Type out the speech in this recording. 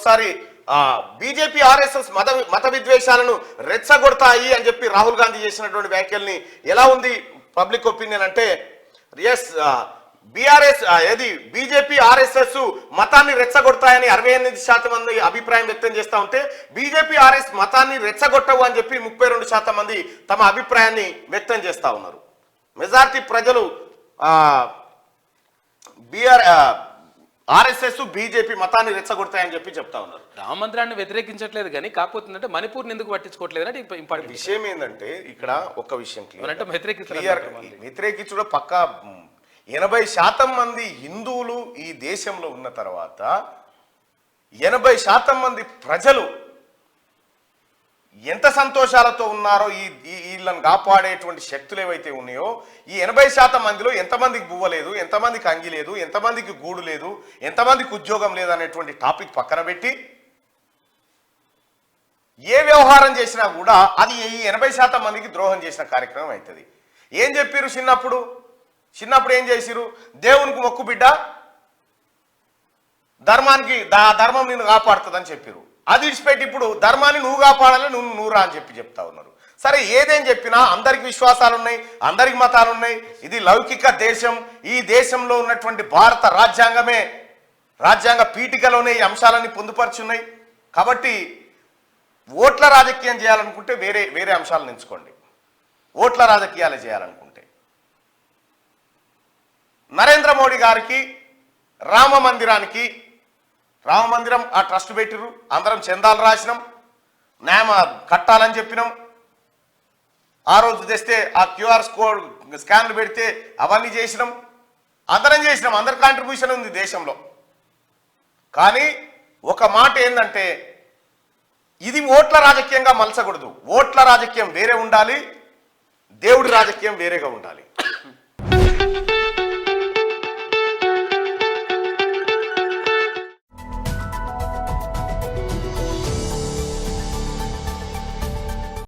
ఒకసారి BJP RSS మత విద్వేషాలను రెచ్చగొడతాయి అని చెప్పి రాహుల్ గాంధీ చేసినటువంటి వ్యాఖ్యల్ని ఎలా ఉంది పబ్లిక్ ఒపీనియన్ అంటే ఎస్ బీజేపీ ఆర్ఎస్ఎస్ మతాన్ని రెచ్చగొడతాయని 68% మంది అభిప్రాయం వ్యక్తం చేస్తూ ఉంటే బీజేపీ ఆర్ఎస్ మతాన్ని రెచ్చగొట్టవు అని చెప్పి 32% మంది తమ అభిప్రాయాన్ని వ్యక్తం చేస్తూ ఉన్నారు. మెజారిటీ ప్రజలు ఆర్ఎస్ఎస్ బీజేపీ మతాన్ని రెచ్చగొడతాయని చెప్పి చెప్తా ఉన్నారు. రామ మందిరాన్ని వ్యతిరేకించట్లేదు కానీ కాకపోతే మణిపూర్ ఎందుకు పట్టించుకోవట్లేదు అంటే ఇంపార్టెంట్ విషయం ఏంటంటే ఇక్కడ ఒక విషయం అంటే వ్యతిరేకించడం పక్కా 80% మంది హిందువులు ఈ దేశంలో ఉన్న తర్వాత 80% మంది ప్రజలు ఎంత సంతోషాలతో ఉన్నారో వీళ్ళని కాపాడేటువంటి శక్తులు ఏవైతే ఉన్నాయో ఈ 80% మందిలో ఎంతమందికి బువ్వ లేదు, ఎంతమందికి అంగి లేదు, ఎంతమందికి గూడు లేదు, ఎంతమందికి ఉద్యోగం లేదు అనేటువంటి టాపిక్ పక్కన పెట్టి ఏ వ్యవహారం చేసినా కూడా అది ఈ 80% మందికి ద్రోహం చేసిన కార్యక్రమం అవుతుంది. ఏం చెప్పారు చిన్నప్పుడు ఏం చేసిరు? దేవునికి మొక్కు బిడ్డ, ధర్మం నిన్ను కాపాడుతుందని చెప్పారు. అది ఇడిచిపెట్టి ఇప్పుడు ధర్మాన్ని నువ్వు కాపాడాలి, నువ్వు రా అని చెప్తా ఉన్నారు. సరే ఏదేం చెప్పినా అందరికి విశ్వాసాలు ఉన్నాయి, అందరికి మతాలు ఉన్నాయి. ఇది లౌకిక దేశం. ఈ దేశంలో ఉన్నటువంటి భారత రాజ్యాంగ పీఠికలోనే ఈ అంశాలన్నీ పొందుపరుచున్నాయి. కాబట్టి ఓట్ల రాజకీయం చేయాలనుకుంటే వేరే అంశాలను ఎంచుకోండి. ఓట్ల రాజకీయాలు చేయాలనుకుంటే నరేంద్ర మోడీ గారికి రామ మందిరం ఆ ట్రస్ట్ పెట్టిరు, అందరం చందాలు రాసినాం, న్యాయం కట్టాలని చెప్పినాం. ఆ రోజు తెస్తే ఆ క్యూఆర్ కోడ్ స్కాన్లు పెడితే అవన్నీ చేసినాం, అందరి కాంట్రిబ్యూషన్ ఉంది దేశంలో. కానీ ఒక మాట ఏంటంటే ఇది ఓట్ల రాజకీయంగా మలచకూడదు. ఓట్ల రాజకీయం వేరే ఉండాలి, దేవుడి రాజకీయం వేరేగా ఉండాలి.